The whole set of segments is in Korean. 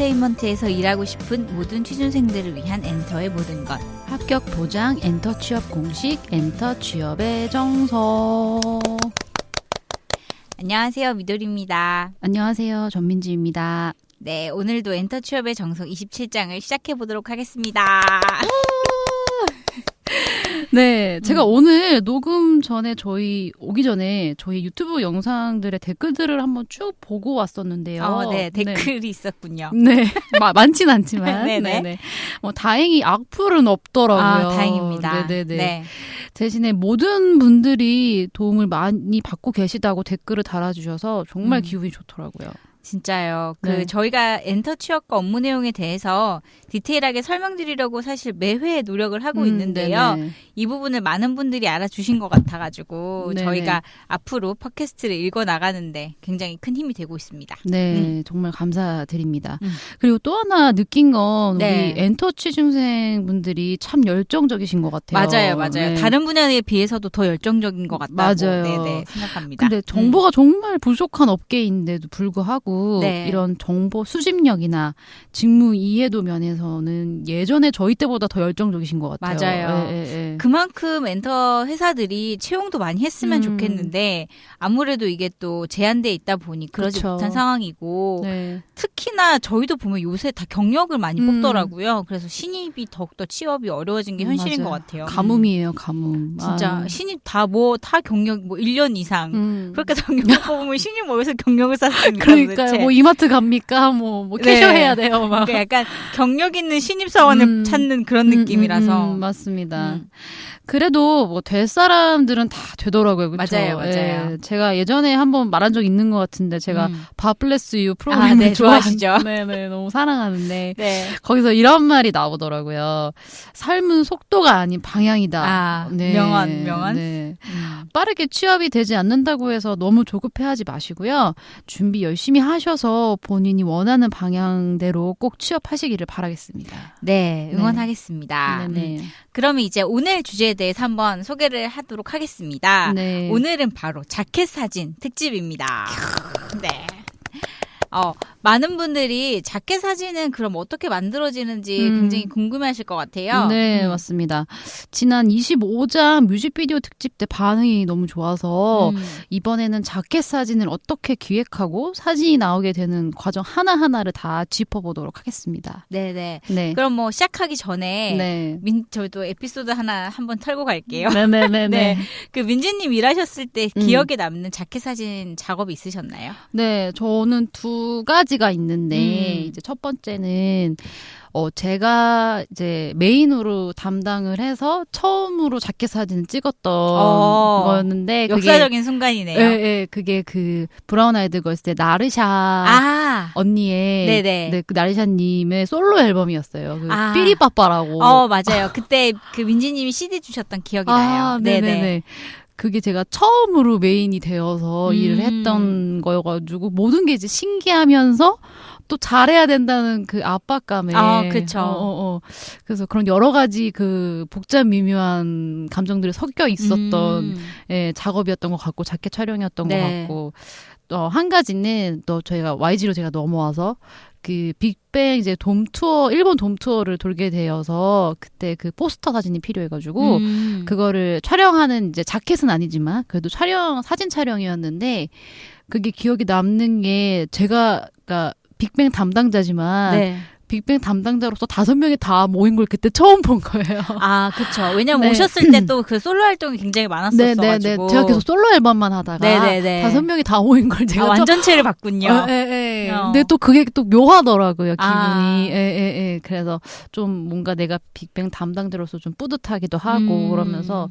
엔터테인먼트에서 일하고 싶은 모든 취준생들을 위한 엔터의 모든 것. 합격 보장 엔터 취업 공식 엔터 취업의 정석. 안녕하세요, 미도리입니다. 안녕하세요, 전민지입니다. 네, 오늘도 엔터 취업의 정석 27장을 시작해 보도록 하겠습니다. 네, 제가 오늘 녹음 전에 저희 유튜브 영상들의 댓글들을 한번 쭉 보고 왔었는데요. 네, 댓글이 있었군요. 네, 많진 않지만. 네네. 다행히 악플은 없더라고요. 다행입니다. 네네네. 네. 대신에 모든 분들이 도움을 많이 받고 계시다고 댓글을 달아주셔서 정말 기분이 좋더라고요. 진짜요. 네. 저희가 엔터 취업과 업무 내용에 대해서 디테일하게 설명드리려고 사실 매회 노력을 하고 있는데요. 네네. 이 부분을 많은 분들이 알아주신 것 같아가지고 네네. 저희가 앞으로 팟캐스트를 읽어나가는데 굉장히 큰 힘이 되고 있습니다. 네, 정말 감사드립니다. 그리고 또 하나 느낀 건 네. 우리 엔터 취준생 분들이 참 열정적이신 것 같아요. 맞아요. 네. 다른 분야에 비해서도 더 열정적인 것 같다고 맞아요. 생각합니다. 근데 정보가 정말 부족한 업계인데도 불구하고 네. 이런 정보 수집력이나 직무 이해도 면에서는 예전에 저희 때보다 더 열정적이신 것 같아요. 맞아요. 예. 그만큼 엔터 회사들이 채용도 많이 했으면 좋겠는데 아무래도 이게 또 제한돼 있다 보니 그러지 그쵸. 못한 상황이고 네. 특히나 저희도 보면 요새 다 경력을 많이 뽑더라고요. 그래서 신입이 더욱더 취업이 어려워진 게 현실인 맞아요. 것 같아요. 가뭄이에요, 가뭄. 진짜 신입 다 경력 1년 이상 그렇게 경력 뽑으면 신입 어디서 경력을 쌓습니까? 그러니까요. 도대체? 뭐 이마트 갑니까? 뭐 캐셔 네. 해야 돼요. 막. 그러니까 약간 경력 있는 신입사원을 찾는 그런 느낌이라서. 맞습니다. 그래도 뭐 될 사람들은 다 되더라고요. 그렇죠? 맞아요. 예, 제가 예전에 한번 말한 적 있는 것 같은데 제가 God Bless You 프로그램을 네, 좋아하시죠? 네네, 너무 사랑하는데 네. 거기서 이런 말이 나오더라고요. 삶은 속도가 아닌 방향이다. 명언. 네. 빠르게 취업이 되지 않는다고 해서 너무 조급해하지 마시고요. 준비 열심히 하셔서 본인이 원하는 방향대로 꼭 취업하시기를 바라겠습니다. 네, 응원하겠습니다. 네네. 그러면 이제 오늘 주제에 대해서 한번 소개를 하도록 하겠습니다. 네. 오늘은 바로 자켓 사진 특집입니다. 네. 많은 분들이 자켓 사진은 그럼 어떻게 만들어지는지 굉장히 궁금해하실 것 같아요. 네, 맞습니다. 지난 25장 뮤직비디오 특집 때 반응이 너무 좋아서 이번에는 자켓 사진을 어떻게 기획하고 사진이 나오게 되는 과정 하나하나를 다 짚어보도록 하겠습니다. 네네. 네. 그럼 뭐 시작하기 전에 저도 에피소드 하나 한번 털고 갈게요. 네네네. 네. 그 민지님 일하셨을 때 기억에 남는 자켓 사진 작업이 있으셨나요? 네, 저는 두 가지가 있는데 이제 첫 번째는 제가 이제 메인으로 담당을 해서 처음으로 자켓 사진을 찍었던 거였는데 역사적인 순간이네요. 네, 그게 그 브라운 아이드 걸스 때 나르샤 언니의 네네. 그 나르샤님의 솔로 앨범이었어요. 그 삐리빠빠라고. 맞아요. 그때 그 민지님이 CD 주셨던 기억이 나요. 네네. 그게 제가 처음으로 메인이 되어서 일을 했던 거여가지고 모든 게 이제 신기하면서 또 잘해야 된다는 그 압박감에. 그쵸. 그래서 그런 여러 가지 그 복잡 미묘한 감정들이 섞여 있었던 작업이었던 것 같고 자켓 촬영이었던 것 같고 또 한 가지는 또 저희가 YG로 제가 넘어와서 그 빅뱅 이제 일본 돔 투어를 돌게 되어서 그때 그 포스터 사진이 필요해가지고 그거를 촬영하는 이제 자켓은 아니지만 그래도 사진 촬영이었는데 그게 기억에 남는 게 제가 그러니까 빅뱅 담당자지만 빅뱅 담당자로서 5명이 다 모인 걸 그때 처음 본 거예요. 그쵸. 왜냐면 오셨을 때 또 그 솔로 활동이 굉장히 많았었어가지고. 제가 계속 솔로 앨범만 하다가 5명이 다 모인 걸 제가 완전체를 봤군요. 근데 또 그게 또 묘하더라고요, 기분이. 그래서 좀 뭔가 내가 빅뱅 담당자로서 좀 뿌듯하기도 하고 그러면서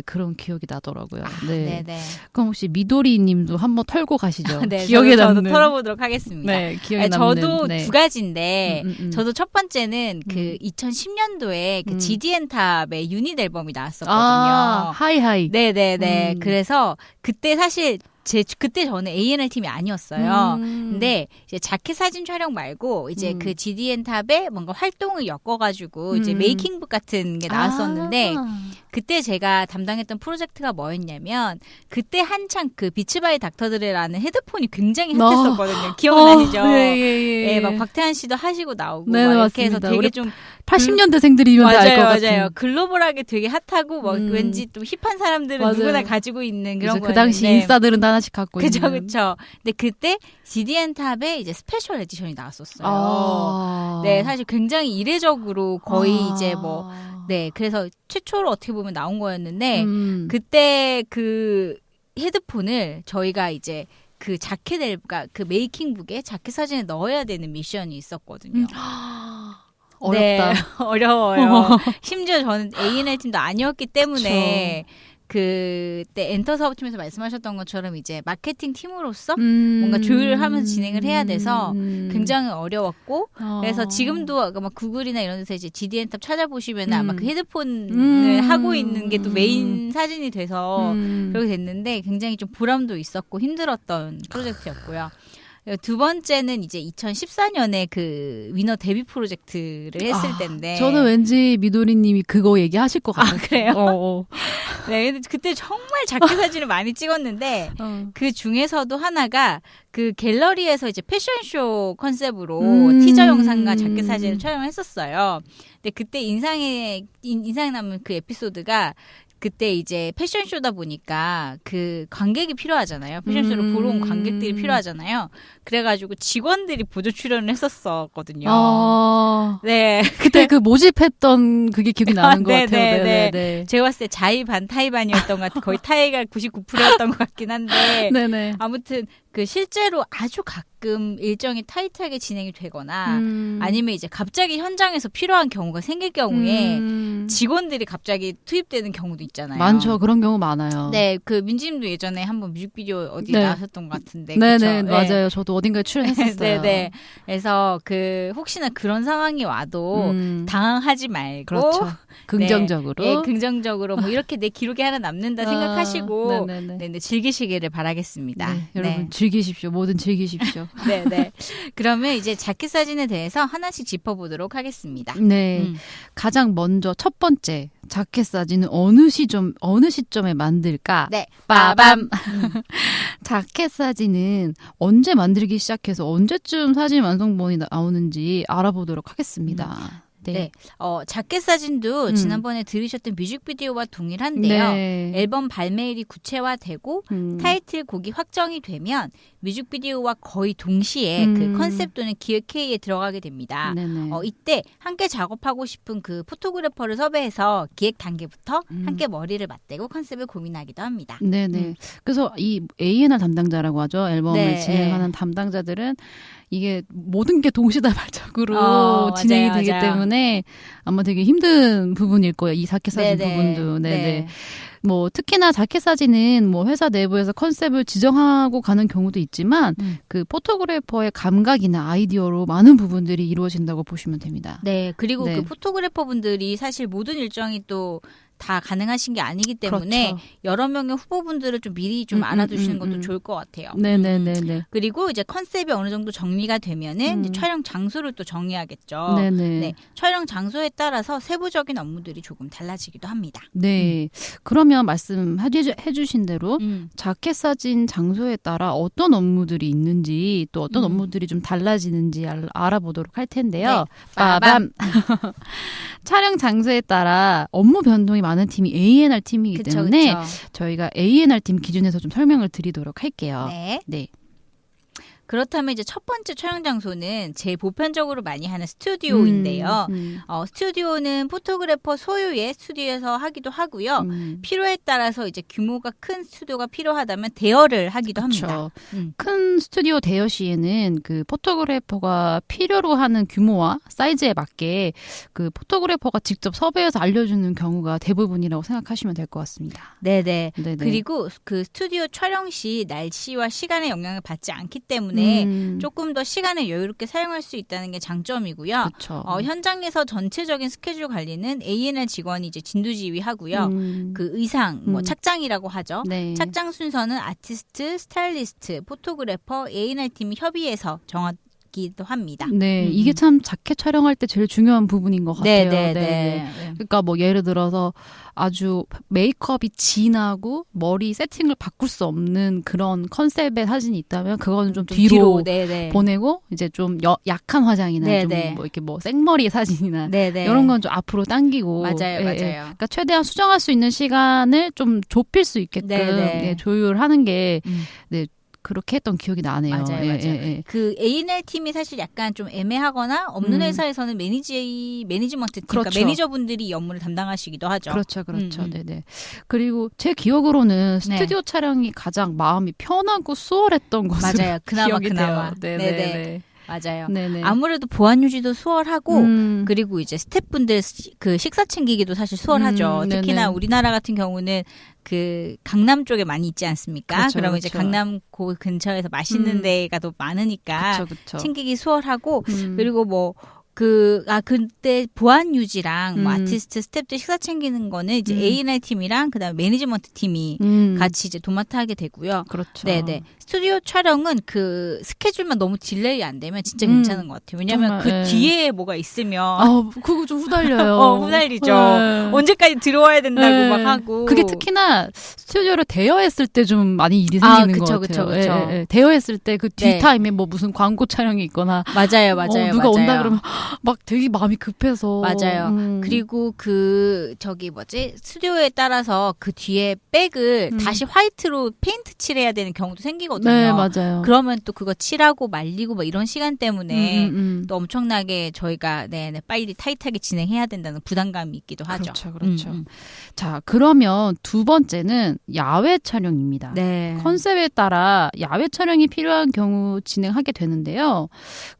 그런 기억이 나더라고요. 네네. 그럼 혹시 미도리 님도 한번 털고 가시죠. 네, 기억에 저도 남는. 털어보도록 하겠습니다. 네, 기억에 남는. 저도 두 가지인데 저도 첫 번째는 그 2010년도에 그 GDN탑의 유닛 앨범이 나왔었거든요. 하이하이. 네네네. 그래서 그때 사실 그때 저는 A&R 팀이 아니었어요. 근데 이제 자켓 사진 촬영 말고 이제 그 GDN 탑에 뭔가 활동을 엮어가지고 이제 메이킹북 같은 게 나왔었는데 그때 제가 담당했던 프로젝트가 뭐였냐면 그때 한창 그 비츠바이 닥터드레라는 헤드폰이 굉장히 핫했었거든요. 기억나시죠? 예. 막 박태환 씨도 하시고 나오고 네, 막 이렇게 맞습니다. 해서 되게 좀 80년대생들이면 다 알 것 같은. 맞아요. 글로벌하게 되게 핫하고 뭐 왠지 또 힙한 사람들은 맞아요. 누구나 가지고 있는 그런 거였는데 그 당시 인싸들은 다 하나씩 갖고 그쵸. 있는. 근데 그때 GDN 탑에 이제 스페셜 에디션이 나왔었어요. 네, 사실 굉장히 이례적으로 거의 이제 뭐 네, 그래서 최초로 어떻게 보면 나온 거였는데 그때 그 헤드폰을 저희가 이제 그 자켓 그러니까 그 메이킹북에 자켓 사진을 넣어야 되는 미션이 있었거든요. 어렵다. 네, 어려워요. 심지어 저는 A&R 팀도 아니었기 때문에 그때 엔터 사업팀에서 말씀하셨던 것처럼 이제 마케팅 팀으로서 뭔가 조율을 하면서 진행을 해야 돼서 굉장히 어려웠고 그래서 지금도 막 구글이나 이런 데서 이제 GDN 탑 찾아보시면 아마 그 헤드폰을 하고 있는 게 또 메인 사진이 돼서 그렇게 됐는데 굉장히 좀 보람도 있었고 힘들었던 프로젝트였고요. 두 번째는 이제 2014년에 그 위너 데뷔 프로젝트를 했을 때인데. 저는 왠지 미도리님이 그거 얘기하실 것 같아요. 그래요? 네, 근데 그때 정말 자켓 사진을 많이 찍었는데 그 중에서도 하나가 그 갤러리에서 이제 패션쇼 컨셉으로 티저 영상과 자켓 사진을 촬영했었어요. 근데 그때 인상에 남은 그 에피소드가 그때 이제 패션쇼다 보니까 그 관객이 필요하잖아요. 패션쇼를 보러 온 관객들이 필요하잖아요. 그래가지고 직원들이 보조 출연을 했었었거든요. 네. 그때 그 모집했던 그게 기억이 나는 것 같아요. 네. 제가 봤을 때 자의 반 타의 반이었던 것 같아요. 거의 타의가 99%였던 것 같긴 한데. 네네. 아무튼 그 실제로 아주 가끔 일정이 타이트하게 진행이 되거나 아니면 이제 갑자기 현장에서 필요한 경우가 생길 경우에 직원들이 갑자기 투입되는 경우도 있잖아요. 많죠. 그런 경우 많아요. 네, 그 민지님도 예전에 한번 뮤직비디오 어디 나왔었던 것 같은데. 네네, 맞아요. 저도 어딘가에 출연했었어요. 네네. 그래서 그 혹시나 그런 상황이 와도 당황하지 말고. 그렇죠. 긍정적으로. 네, 긍정적으로 뭐 이렇게 내 기록에 하나 남는다 생각하시고 네, 즐기시기를 바라겠습니다. 네, 여러분 즐기십시오. 뭐든 즐기십시오. 네네. 그러면 이제 자켓 사진에 대해서 하나씩 짚어보도록 하겠습니다. 네. 가장 먼저 첫 번째 자켓 사진은 어느 시점에 만들까? 네. 빠밤. 자켓 사진은 언제 만들기 시작해서 언제쯤 사진 완성본이 나오는지 알아보도록 하겠습니다. 네. 자켓 사진도 지난번에 들으셨던 뮤직비디오와 동일한데요. 앨범 발매일이 구체화되고 타이틀 곡이 확정이 되면 뮤직비디오와 거의 동시에 그 컨셉 또는 기획 회의에 들어가게 됩니다. 이때 함께 작업하고 싶은 그 포토그래퍼를 섭외해서 기획 단계부터 함께 머리를 맞대고 컨셉을 고민하기도 합니다. 네네. 그래서 이 A&R 담당자라고 하죠. 앨범을 진행하는 담당자들은 이게 모든 게 동시다발적으로 진행이 되기 때문에 아마 되게 힘든 부분일 거예요. 이 자켓 사진 부분도. 네네. 뭐 특히나 자켓 사진은 뭐 회사 내부에서 컨셉을 지정하고 가는 경우도 있지만 그 포토그래퍼의 감각이나 아이디어로 많은 부분들이 이루어진다고 보시면 됩니다. 네. 그리고 그 포토그래퍼 분들이 사실 모든 일정이 또 다 가능하신 게 아니기 때문에 그렇죠. 여러 명의 후보분들을 좀 미리 좀 알아두시는 것도 좋을 것 같아요. 네네네. 그리고 이제 컨셉이 어느 정도 정리가 되면은 이제 촬영 장소를 또 정리하겠죠. 네네. 촬영 장소에 따라서 세부적인 업무들이 조금 달라지기도 합니다. 네. 그러면 말씀해주신 대로 자켓 사진 장소에 따라 어떤 업무들이 있는지 또 어떤 업무들이 좀 달라지는지 알아보도록 할 텐데요. 빠밤. 촬영 장소에 따라 업무 변동이 많은 팀이 A&R 팀이기 때문에 저희가 A&R 팀 기준에서 좀 설명을 드리도록 할게요. 네. 그렇다면 이제 첫 번째 촬영 장소는 제일 보편적으로 많이 하는 스튜디오인데요. 스튜디오는 포토그래퍼 소유의 스튜디오에서 하기도 하고요. 필요에 따라서 이제 규모가 큰 스튜디오가 필요하다면 대여를 하기도 합니다. 큰 스튜디오 대여 시에는 그 포토그래퍼가 필요로 하는 규모와 사이즈에 맞게 그 포토그래퍼가 직접 섭외해서 알려주는 경우가 대부분이라고 생각하시면 될 것 같습니다. 네네. 그리고 그 스튜디오 촬영 시 날씨와 시간의 영향을 받지 않기 때문에 때문에 조금 더 시간을 여유롭게 사용할 수 있다는 게 장점이고요. 그쵸. 현장에서 전체적인 스케줄 관리는 A&R 직원이 이제 진두지휘하고요. 그 의상, 뭐 착장이라고 하죠. 네. 착장 순서는 아티스트, 스타일리스트, 포토그래퍼, A&R 팀이 협의해서 정하기도 합니다. 네, 이게 참 자켓 촬영할 때 제일 중요한 부분인 것 같아요. 네. 그러니까 뭐 예를 들어서 아주 메이크업이 진하고 머리 세팅을 바꿀 수 없는 그런 컨셉의 사진이 있다면 그거는 좀 뒤로 보내고 이제 좀 약한 화장이나 좀 뭐 이렇게 뭐 생머리의 사진이나 이런 건 좀 앞으로 당기고 맞아요. 그러니까 최대한 수정할 수 있는 시간을 좀 좁힐 수 있게끔 조율하는 게 그렇게 했던 기억이 나네요. 맞아요. 그 A&R 팀이 사실 약간 좀 애매하거나 없는 회사에서는 매니지먼트 팀, 그러니까 매니저분들이 이 업무를 담당하시기도 하죠. 그렇죠. 네네. 그리고 제 기억으로는 스튜디오 촬영이 가장 마음이 편하고 수월했던 것으로 맞아요. 그나마. 네네. 맞아요. 네네. 아무래도 보안 유지도 수월하고 그리고 이제 스태프분들 그 식사 챙기기도 사실 수월하죠. 특히나 우리나라 같은 경우는 그 강남 쪽에 많이 있지 않습니까? 그러면 이제 강남 그 근처에서 맛있는 데가 더 많으니까 챙기기 수월하고 그리고 뭐 그때 보안 유지랑 뭐 아티스트, 스태프들 식사 챙기는 거는 이제 A&R 팀이랑 그다음에 매니지먼트 팀이 같이 이제 도맡아 하게 되고요. 그렇죠. 네네. 스튜디오 촬영은 그 스케줄만 너무 딜레이 안 되면 진짜 괜찮은 것 같아요. 왜냐면 그 뒤에 뭐가 있으면 그거 좀 후달려요. 후달리죠. 언제까지 들어와야 된다고 막 하고. 그게 특히나 스튜디오를 대여했을 때 좀 많이 일이 생기는 것 같아요. 그쵸. 대여했을 때 그 뒤 타임에 뭐 무슨 광고 촬영이 있거나 맞아요. 누가 온다 그러면 막 되게 마음이 급해서. 맞아요. 그리고 스튜디오에 따라서 그 뒤에 백을 다시 화이트로 페인트 칠해야 되는 경우도 생기거든요. 네, 맞아요. 그러면 또 그거 칠하고 말리고 뭐 이런 시간 때문에 또 엄청나게 저희가 빨리 타이트하게 진행해야 된다는 부담감이 있기도 하죠. 그렇죠. 자, 그러면 두 번째는 야외 촬영입니다. 네. 컨셉에 따라 야외 촬영이 필요한 경우 진행하게 되는데요.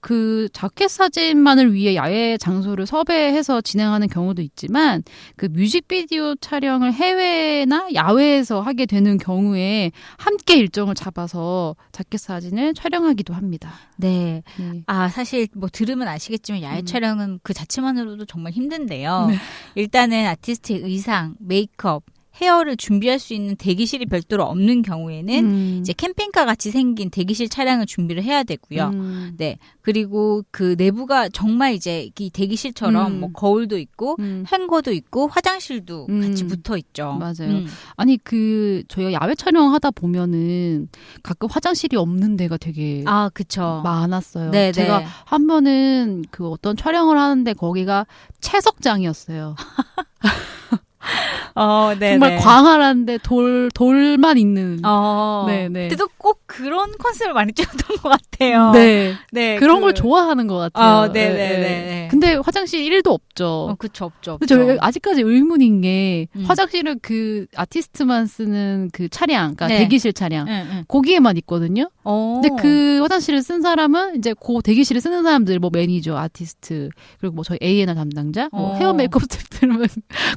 그 자켓 사진만을 위해 야외 장소를 섭외해서 진행하는 경우도 있지만 그 뮤직비디오 촬영을 해외나 야외에서 하게 되는 경우에 함께 일정을 잡아서 자켓 사진을 촬영하기도 합니다. 네. 사실 뭐 들으면 아시겠지만 야외 촬영은 그 자체만으로도 정말 힘든데요. 일단은 아티스트의 의상, 메이크업, 헤어를 준비할 수 있는 대기실이 별도로 없는 경우에는 이제 캠핑카 같이 생긴 대기실 차량을 준비를 해야 되고요. 네. 그리고 그 내부가 정말 이제 이 대기실처럼 뭐 거울도 있고 행거도 있고 화장실도 같이 붙어 있죠. 맞아요. 아니 저희가 야외 촬영하다 보면은 가끔 화장실이 없는 데가 되게 그쵸. 많았어요. 네네. 제가 한 번은 그 어떤 촬영을 하는데 거기가 채석장이었어요. 정말 광활한데 돌만 있는. 네네. 그래도 꼭 그런 컨셉을 많이 찍었던 것 같아요. 네. 그런 걸 좋아하는 것 같아요. 네네네. 근데 화장실 1도 없죠. 그쵸, 없죠. 근데 저 아직까지 의문인 게 화장실은 그 아티스트만 쓰는 그 차량, 그러니까 대기실 차량, 거기에만 있거든요. 근데 그 화장실을 쓴 사람은 이제 그 대기실을 쓰는 사람들, 뭐 매니저, 아티스트, 그리고 뭐 저희 A&R 담당자, 뭐 헤어 메이크업 스태프들은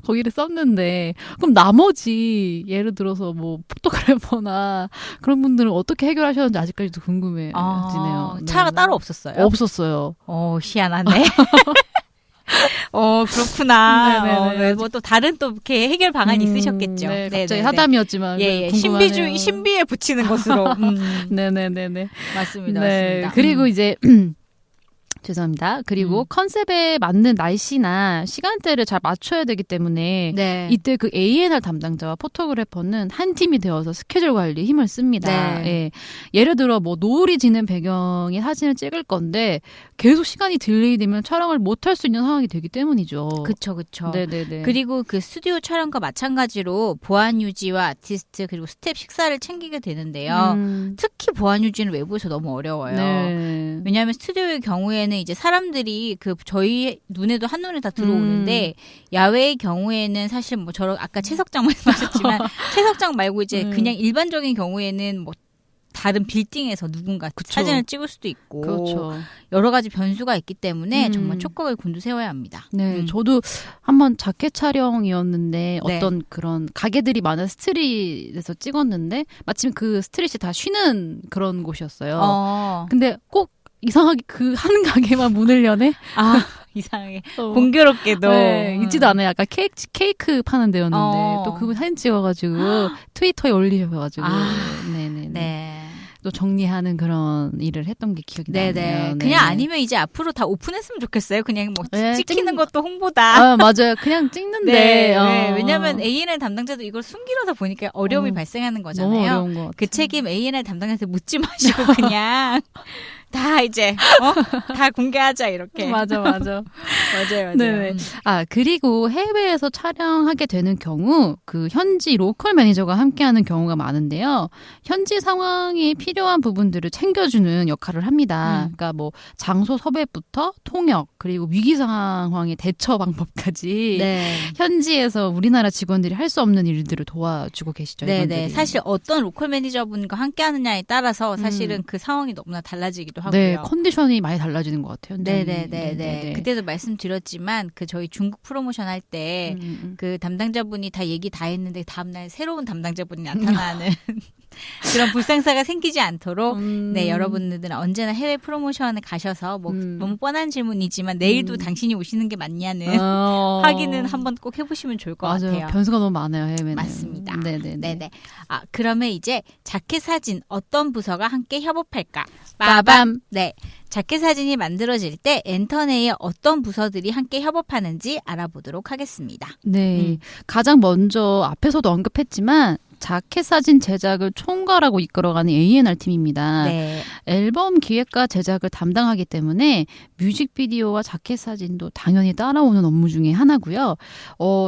거기를 썼는데 그럼 나머지 예를 들어서 뭐 포토그래퍼나 그런 분들은 어떻게 해결하셨는지 아직까지도 궁금해지네요. 차가 따로 없었어요? 없었어요. 희한하네. 그렇구나. 뭐 또 다른 또 이렇게 해결 방안이 있으셨겠죠. 네, 갑자기 하담이었지만 신비에 붙이는 것으로. 네네네네. 맞습니다. 그리고 이제 죄송합니다. 그리고 컨셉에 맞는 날씨나 시간대를 잘 맞춰야 되기 때문에 이때 그 A&R 담당자와 포토그래퍼는 한 팀이 되어서 스케줄 관리에 힘을 씁니다. 예를 들어 뭐 노을이 지는 배경의 사진을 찍을 건데 계속 시간이 딜레이되면 촬영을 못할 수 있는 상황이 되기 때문이죠. 그쵸. 네네네. 그리고 그 스튜디오 촬영과 마찬가지로 보안 유지와 아티스트 그리고 스텝 식사를 챙기게 되는데요. 특히 보안 유지는 외부에서 너무 어려워요. 왜냐하면 스튜디오의 경우에는 이제 사람들이 저희 눈에도 한눈에 다 들어오는데 야외의 경우에는 사실 뭐 아까 채석장 말씀하셨지만 채석장 말고 이제 그냥 일반적인 경우에는 뭐 다른 빌딩에서 누군가 그쵸. 사진을 찍을 수도 있고 그렇죠. 여러 가지 변수가 있기 때문에 정말 촉각을 곤두세워야 합니다. 네, 저도 한번 자켓 촬영이었는데 어떤 그런 가게들이 많은 스트릿에서 찍었는데 마침 그 스트릿이 다 쉬는 그런 곳이었어요. 근데 꼭 이상하게 그 한 가게만 문을 여네? 이상하게. 공교롭게도. 네, 있지도 않아요. 약간 케이크 파는 데였는데 또 그분 사진 찍어가지고 트위터에 올리셔가지고. 네네네. 네. 또 정리하는 그런 일을 했던 게 기억이 나네요. 네네. 그냥 아니면 이제 앞으로 다 오픈했으면 좋겠어요. 그냥 뭐 찍히는 것도 홍보다. 맞아요. 그냥 찍는데. 네. 왜냐면 A&R 담당자도 이걸 숨기려다 보니까 어려움이 발생하는 거잖아요. 너무 어려운 것 같아요. 그 책임 A&R 담당자한테 묻지 마시고 그냥 다 이제 다 공개하자 이렇게. 맞아. 맞아요. 네. 그리고 해외에서 촬영하게 되는 경우 그 현지 로컬 매니저가 함께하는 경우가 많은데요. 현지 상황에 필요한 부분들을 챙겨주는 역할을 합니다. 그러니까 뭐 장소 섭외부터 통역 그리고 위기 상황의 대처 방법까지 현지에서 우리나라 직원들이 할 수 없는 일들을 도와주고 계시죠. 네네. 사실 어떤 로컬 매니저분과 함께하느냐에 따라서 사실은 그 상황이 너무나 달라지기도 하고요. 네, 컨디션이 많이 달라지는 것 같아요. 네네네. 그때도 말씀드렸지만 그 저희 중국 프로모션 할 때 그 담당자분이 다 얘기 다 했는데 다음날 새로운 담당자분이 나타나는 그런 불상사가 생기지 않도록 네 여러분들은 언제나 해외 프로모션에 가셔서 뭐 너무 뻔한 질문이지만 내일도 당신이 오시는 게 맞냐는 확인은 한번 꼭 해보시면 좋을 것 같아요. 변수가 너무 많아요. 해외는. 맞습니다. 네네. 그러면 이제 자켓 사진 어떤 부서가 함께 협업할까? 빠밤. 네. 자켓 사진이 만들어질 때 엔터 내에 어떤 부서들이 함께 협업하는지 알아보도록 하겠습니다. 네. 가장 먼저 앞에서도 언급했지만 자켓 사진 제작을 총괄하고 이끌어가는 A&R 팀입니다. 네. 앨범 기획과 제작을 담당하기 때문에 뮤직비디오와 자켓 사진도 당연히 따라오는 업무 중에 하나고요.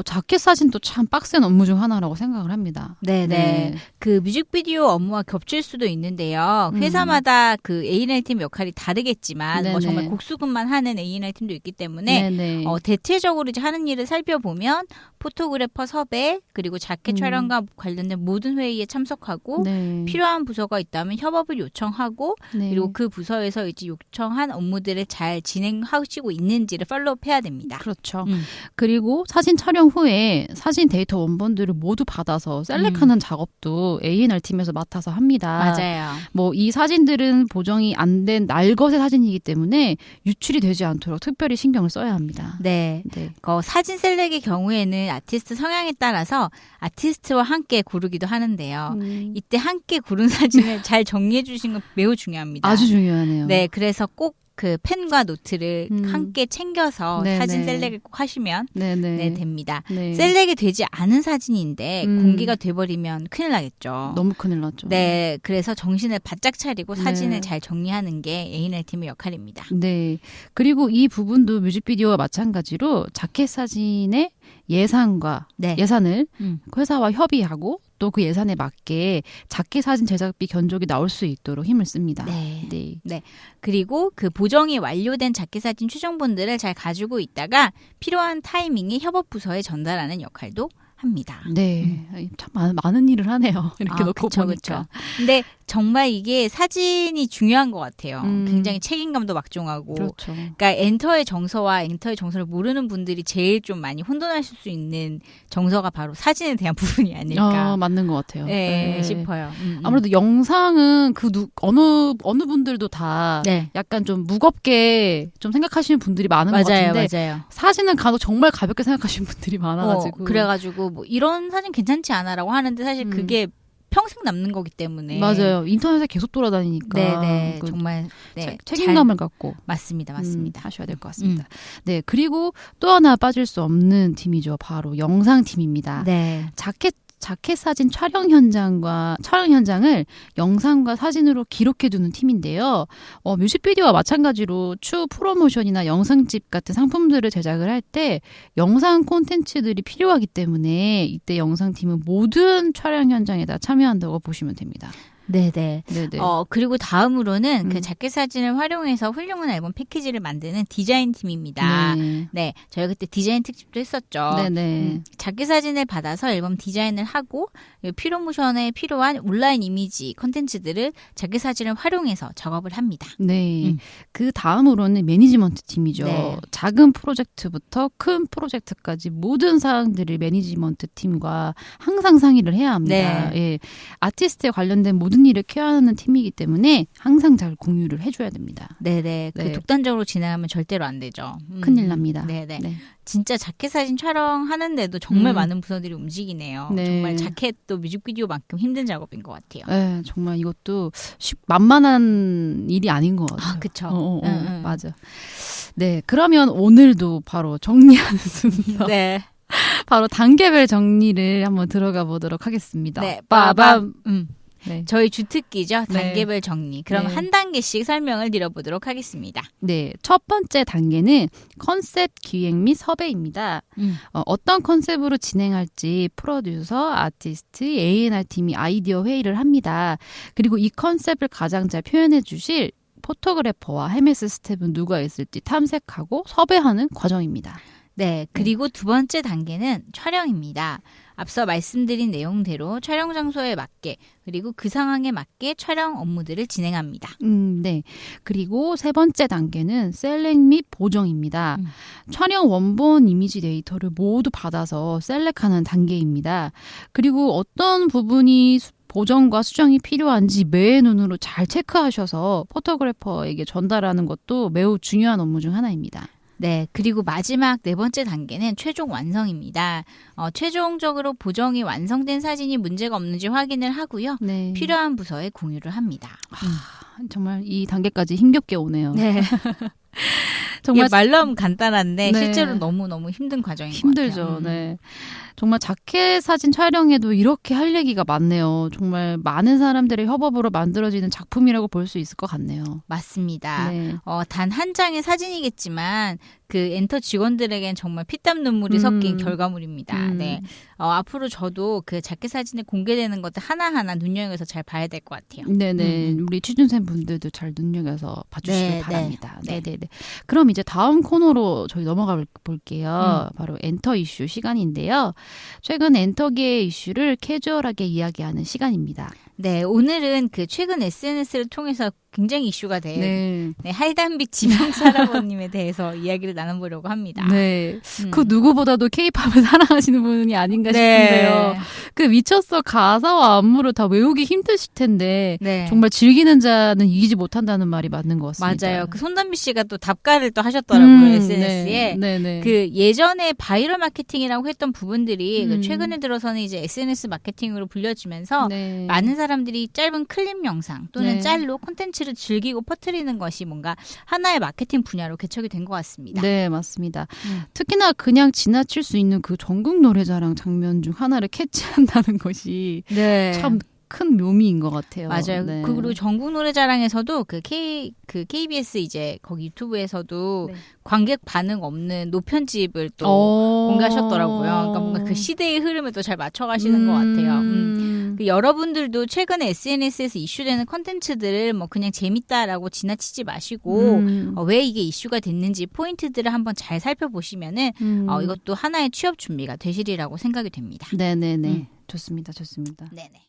자켓 사진도 참 빡센 업무 중 하나라고 생각을 합니다. 네네. 그 뮤직비디오 업무와 겹칠 수도 있는데요. 회사마다 그 A&R 팀 역할이 다르겠지만 뭐 정말 국수근만 하는 A&R 팀도 있기 때문에 대체적으로 이제 하는 일을 살펴보면 포토그래퍼 섭외 그리고 자켓 촬영과 관련된 모든 회의에 참석하고 필요한 부서가 있다면 협업을 요청하고 그리고 그 부서에서 이제 요청한 업무들을 잘 진행하시고 있는지를 팔로우해야 됩니다. 그렇죠. 그리고 사진 촬영 후에 사진 데이터 원본들을 모두 받아서 셀렉하는 작업도 A&R 팀에서 맡아서 합니다. 맞아요. 뭐 이 사진들은 보정이 안 된 날것의 사진이기 때문에 유출이 되지 않도록 특별히 신경을 써야 합니다. 네. 사진 셀렉의 경우에는 아티스트 성향에 따라서 아티스트와 함께 고르기도 하는데요. 이때 함께 고른 사진을 잘 정리해 주신 건 매우 중요합니다. 아주 중요하네요. 네, 그래서 꼭 그 펜과 노트를 함께 챙겨서 사진 셀렉을 꼭 하시면 됩니다. 셀렉이 되지 않은 사진인데 공개가 돼버리면 큰일 나겠죠. 너무 큰일 나죠. 네, 그래서 정신을 바짝 차리고 사진을 잘 정리하는 게 A&R 팀의 역할입니다. 네, 그리고 이 부분도 뮤직비디오와 마찬가지로 자켓 사진의 예산을 회사와 협의하고 또 그 예산에 맞게 자켓 사진 제작비 견적이 나올 수 있도록 힘을 씁니다. 네. 그리고 그 보정이 완료된 자켓 사진 추정본들을 잘 가지고 있다가 필요한 타이밍에 협업 부서에 전달하는 역할도 합니다. 네, 참 많은 일을 하네요. 이렇게 놓고 보니까. 근데 정말 이게 사진이 중요한 것 같아요. 굉장히 책임감도 막중하고. 그렇죠. 그러니까 엔터의 정서와 엔터의 정서를 모르는 분들이 제일 좀 많이 혼돈하실 수 있는 정서가 바로 사진에 대한 부분이 아닐까. 맞는 것 같아요. 네, 싶어요. 아무래도 영상은 어느 분들도 다 약간 좀 무겁게 좀 생각하시는 분들이 많은 것 같은데 맞아요. 사진은 정말 가볍게 생각하시는 분들이 많아가지고. 그래가지고 뭐 이런 사진 괜찮지 않아라고 하는데 사실 그게 평생 남는 거기 때문에. 맞아요. 인터넷에 계속 돌아다니니까. 네네. 정말 책임감을 갖고. 맞습니다. 하셔야 될 것 같습니다. 네. 그리고 또 하나 빠질 수 없는 팀이죠. 바로 영상팀입니다. 네. 자켓 사진 촬영 현장을 영상과 사진으로 기록해두는 팀인데요. 뮤직비디오와 마찬가지로 추 프로모션이나 영상집 같은 상품들을 제작을 할 때 영상 콘텐츠들이 필요하기 때문에 이때 영상팀은 모든 촬영 현장에 다 참여한다고 보시면 됩니다. 네네. 네네. 그리고 다음으로는 그 자켓 사진을 활용해서 훌륭한 앨범 패키지를 만드는 디자인 팀입니다. 네. 저희 그때 디자인 특집도 했었죠. 네네. 자켓 사진을 받아서 앨범 디자인을 하고 피로모션에 필요한 온라인 이미지 컨텐츠들을 자켓 사진을 활용해서 작업을 합니다. 네. 그 다음으로는 매니지먼트 팀이죠. 네. 작은 프로젝트부터 큰 프로젝트까지 모든 사항들을 매니지먼트 팀과 항상 상의를 해야 합니다. 네. 예. 아티스트에 관련된 모든 일을 케어하는 팀이기 때문에 항상 잘 공유를 해줘야 됩니다. 네네. 그 네. 독단적으로 진행하면 절대로 안 되죠. 큰일 납니다. 네네. 네. 진짜 자켓 사진 촬영하는데도 정말 많은 부서들이 움직이네요. 네. 정말 자켓도 뮤직비디오만큼 힘든 작업인 것 같아요. 네, 정말 이것도 만만한 일이 아닌 것 같아요. 아, 그쵸. 맞아. 네, 그러면 오늘도 바로 정리하는 순서. 네. 바로 단계별 정리를 한번 들어가 보도록 하겠습니다. 네. 빠밤. 네. 저희 주특기죠. 네. 단계별 정리. 그럼 네. 한 단계씩 설명을 드려보도록 하겠습니다. 네, 첫 번째 단계는 컨셉 기획 및 섭외입니다. 어떤 컨셉으로 진행할지 프로듀서, 아티스트, A&R 팀이 아이디어 회의를 합니다. 그리고 이 컨셉을 가장 잘 표현해 주실 포토그래퍼와 헤메스 스텝은 누가 있을지 탐색하고 섭외하는 과정입니다. 네, 그리고 두 번째 단계는 촬영입니다. 앞서 말씀드린 내용대로 촬영 장소에 맞게 그리고 그 상황에 맞게 촬영 업무들을 진행합니다. 네. 그리고 세 번째 단계는 셀렉 및 보정입니다. 촬영 원본 이미지 데이터를 모두 받아서 셀렉하는 단계입니다. 그리고 어떤 부분이 보정과 수정이 필요한지 매의 눈으로 잘 체크하셔서 포토그래퍼에게 전달하는 것도 매우 중요한 업무 중 하나입니다. 네, 그리고 마지막 네 번째 단계는 최종 완성입니다. 최종적으로 보정이 완성된 사진이 문제가 없는지 확인을 하고요. 네. 필요한 부서에 공유를 합니다. 정말 이 단계까지 힘겹게 오네요. 네. 정말 말로 하면 간단한데 네. 실제로 너무너무 힘든 과정인 것 힘들죠. 같아요. 네. 정말 자켓 사진 촬영에도 이렇게 할 얘기가 많네요. 정말 많은 사람들의 협업으로 만들어지는 작품이라고 볼 수 있을 것 같네요. 맞습니다. 네. 단 한 장의 사진이겠지만 그 엔터 직원들에겐 정말 피땀 눈물이 섞인 결과물입니다. 네. 앞으로 저도 그 자켓 사진에 공개되는 것들 하나하나 눈여겨서 잘 봐야 될 것 같아요. 네네. 우리 취준생 분들도 잘 눈여겨서 봐주시길 네, 바랍니다. 네. 네네네. 그럼 이제 다음 코너로 저희 넘어가 볼게요. 바로 엔터 이슈 시간인데요. 최근 엔터계의 이슈를 캐주얼하게 이야기하는 시간입니다. 네, 오늘은 그 최근 SNS를 통해서 굉장히 이슈가 된 할담빛 지명사라버님에 대해서 이야기를 나눠보려고 합니다. 네, 그 누구보다도 K-팝을 사랑하시는 분이 아닌가 싶은데요. 그 미쳤어 가사와 안무를 다 외우기 힘드실 텐데 정말 즐기는 자는 이기지 못한다는 말이 맞는 것 같습니다. 맞아요. 그 손담비 씨가 또 답가를 또 하셨더라고요. SNS에. 네. 그 예전에 바이럴 마케팅이라고 했던 부분들이 그 최근에 들어서는 이제 SNS 마케팅으로 불려지면서 많은 사람들이 짧은 클립 영상 또는 짤로 콘텐츠를 즐기고 퍼뜨리는 것이 뭔가 하나의 마케팅 분야로 개척이 된 것 같습니다. 네, 맞습니다. 특히나 그냥 지나칠 수 있는 그 전국 노래자랑 장면 중 하나를 캐치한다는 것이 참 큰 묘미인 것 같아요. 맞아요. 네. 그리고 전국 노래자랑에서도 그 KBS 이제 거기 유튜브에서도 관객 반응 없는 노편집을 또 공개하셨더라고요. 그러니까 뭔가 그 시대의 흐름에 또 잘 맞춰가시는 것 같아요. 그 여러분들도 최근에 SNS에서 이슈되는 컨텐츠들을 뭐 그냥 재밌다라고 지나치지 마시고 왜 이게 이슈가 됐는지 포인트들을 한번 잘 살펴보시면은 이것도 하나의 취업 준비가 되시리라고 생각이 됩니다. 네네네. 좋습니다. 네네.